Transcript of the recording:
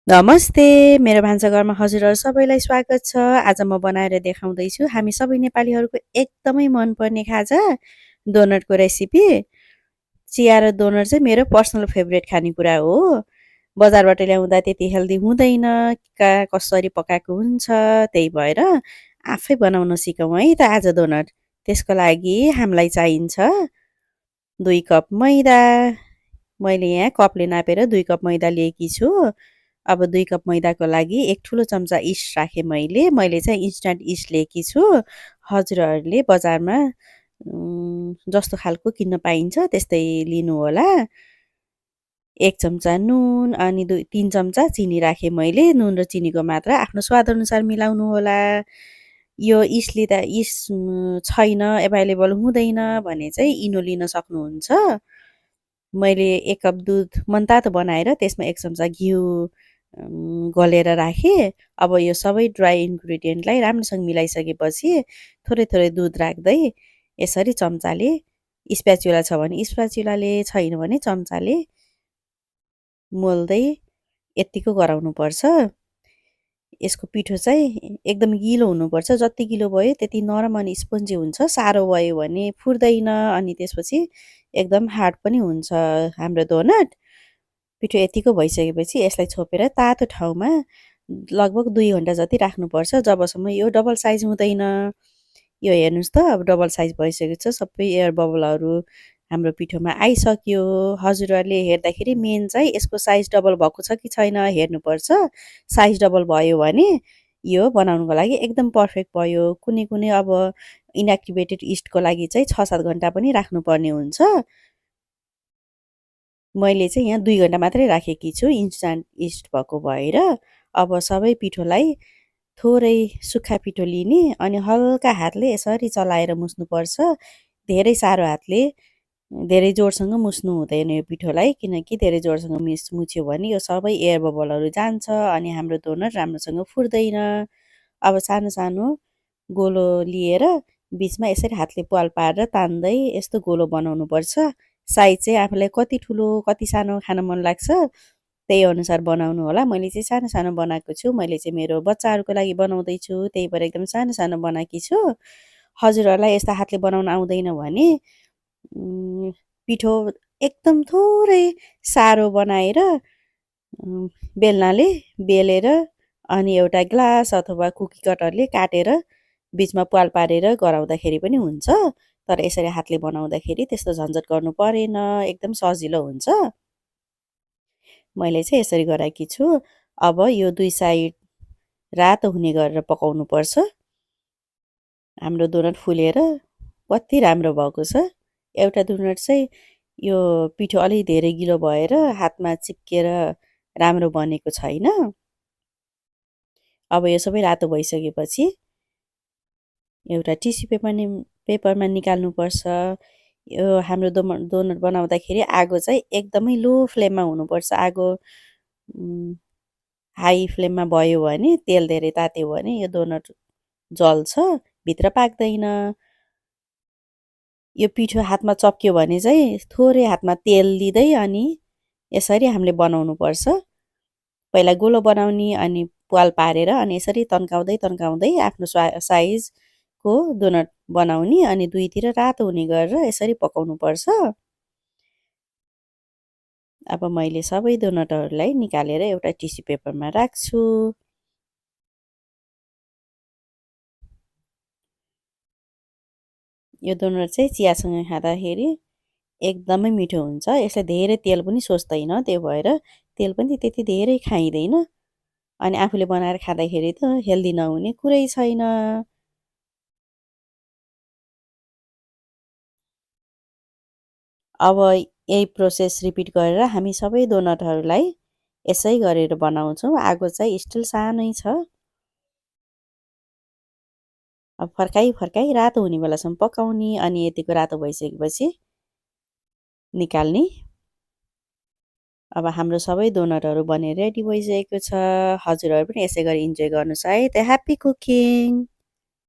नमस्ते मेरो भान्साघरमा हजुरहरू सबैलाई स्वागत छ। आज म बनाएर देखाउँदैछु हामी सबै नेपालीहरूको एकदमै मनपर्ने खाजा डोनटको रेसिपी। चिया र डोनट चाहिँ मेरो पर्सनल फेभरेट खानेकुरा हो। बजारबाट ल्याउँदा त्यति हेल्दी हुँदैन, कसरी पकाएको हुन्छ, त्यही भएर आफै बनाउन सिकौँ है त आज डोनट। त्यसको लागि हामीलाई चाहिन्छ 2 कप मैदा। मैले यहाँ कपले नापेर 2 कप मैदा लिएकी छु। अब 2 कप मैदाको लागि एक ठुलो चम्चा इस्ट राखेँ मैले चाहिँ इन्स्ट्यान्ट इस्ट लिएकी छु। हजुरहरूले बजारमा जस्तो खालको किन्न पाइन्छ त्यस्तै लिनुहोला। 1 चम्चा नुन अनि 3 चम्चा चिनी राखेँ मैले। नुन र चिनीको मात्रा आफ्नो स्वादअनुसार मिलाउनु होला। यो इस्ट छैन, एभाइलेबल हुँदैन भने चाहिँ इनो लिन सक्नुहुन्छ। मैले 1 कप दुध मनतातो बनाएर त्यसमा 1 चम्चा घिउ गलेर राखेँ। अब यो सबै ड्राई इन्ग्रिडियन्टलाई राम्रोसँग मिलाइसकेपछि थोरै थोरै दुध राख्दै यसरी चम्चाले, स्प्याचुला छ भने स्प्याचुलाले, छैन भने चम्चाले मोल्दै यत्तिको गराउनुपर्छ। यसको पिठो चाहिँ एकदम गिलो हुनुपर्छ। जति गिलो भयो त्यति नरम अनि स्पन्जी हुन्छ। साह्रो भयो भने फुट्दैन अनि त्यसपछि एकदम हार्ड पनि हुन्छ हाम्रो डोनट। पिठो यतिको भइसकेपछि यसलाई छोपेर तातो ठाउँमा लगभग 2 घन्टा जति राख्नुपर्छ जबसम्म यो डबल साइज हुँदैन। यो हेर्नुहोस् त अब डबल साइज भइसकेको छ। सबै एयर बबलहरू हाम्रो पिठोमा आइसक्यो। हजुरहरूले हेर्दाखेरि मेन चाहिँ यसको साइज डबल भएको छ कि छैन हेर्नुपर्छ। साइज डबल भयो भने यो बनाउनुको लागि एकदम पर्फेक्ट भयो। कुनै कुनै अब इनएक्टिभेटेड इस्टको लागि चाहिँ 6-7 घन्टा पनि राख्नुपर्ने हुन्छ। मैले चाहिँ यहाँ 2 घन्टा मात्रै राखेकी छु इन्स्ट्यान्ट इस्ट भएको भएर। अब सबै पिठोलाई थोरै सुक्खा पिठो लिने अनि हल्का हातले यसरी चलाएर मुस्नुपर्छ। धेरै साह्रो हातले धेरै जोडसँग मुस्नु हुँदैन यो पिठोलाई, किनकि धेरै जोडसँग मुछ्यो भने यो सबै एयर बबलहरू जान्छ अनि हाम्रो डोनट राम्रोसँग फुट्दैन। अब सानो सानो गोलो लिएर बिचमा यसरी हातले प्वाल पारेर तान्दै यस्तो गोलो बनाउनुपर्छ। साइज चाहिँ आफूलाई कति ठुलो कति सानो खान मन लाग्छ त्यही अनुसार बनाउनु होला। मैले चाहिँ सानो सानो बनाएको छु। मैले चाहिँ मेरो बच्चाहरूको लागि बनाउँदैछु त्यही भएर एकदम सानो सानो बनाएकी छु। हजुरहरूलाई यस्ता हातले बनाउन आउँदैन भने पिठो एकदम थोरै साह्रो बनाएर बेल्नाले बेलेर अनि एउटा ग्लास अथवा कुकी कटरले काटेर बिचमा प्वाल पारेर गराउँदाखेरि पनि हुन्छ। तर यसरी हातले बनाउँदाखेरि त्यस्तो झन्झट गर्नु परेन, एकदम सजिलो हुन्छ। मैले चाहिँ यसरी गराएकी छु। अब यो 2 साइड रातो हुने गरेर पकाउनुपर्छ। हाम्रो डोनट फुलेर कति राम्रो भएको छ। एउटा डोनट चाहिँ यो पिठो अलिक धेरै गिलो भएर हातमा चिप्केर राम्रो बनेको छैन। अब यो सबै रातो भइसकेपछि एउटा टिस्यु पेपरमा निकाल्नुपर्छ। यो हाम्रो डोनट बनाउँदाखेरि आगो चाहिँ एकदमै लो फ्लेममा हुनुपर्छ। आगो हाई फ्लेममा भयो भने तेल धेरै तात्यो भने यो डोनट जल्छ, भित्र पाक्दैन। यो पिठो हातमा चप्क्यो भने चाहिँ थोरै हातमा तेल लिँदै अनि यसरी हामीले बनाउनुपर्छ। पहिला गोलो बनाउने अनि प्वाल पारेर अनि यसरी तन्काउँदै तन्काउँदै आफ्नो साइजको डोनट बनाउने अनि दुईतिर रातो हुने गरेर यसरी पकाउनुपर्छ। अब मैले सबै डोनटहरूलाई निकालेर एउटा टिस्यु पेपरमा राख्छु। यो डोनट चाहिँ चियासँग खाँदाखेरि एकदमै मिठो हुन्छ। यसले धेरै तेल पनि सोच्दैन, त्यो भएर तेल पनि त्यति धेरै खाइँदैन अनि आफूले बनाएर खाँदाखेरि त हेल्दी नहुने कुरै छैन। अब यही प्रोसेस रिपिट गरेर हामी सबै डोनटहरूलाई यसै गरेर बनाउँछौँ। आगो चाहिँ स्टिल सानै छ। अब फर्काइ रातो हुने बेलासम्म पकाउने अनि यतिको रातो भइसकेपछि निकाल्ने। अब हाम्रो सबै डोनटहरू बनेर रेडी भइसकेको छ। हजुरहरू पनि यसै गरी इन्जोय गर्नुहोस् है त। Happy cooking.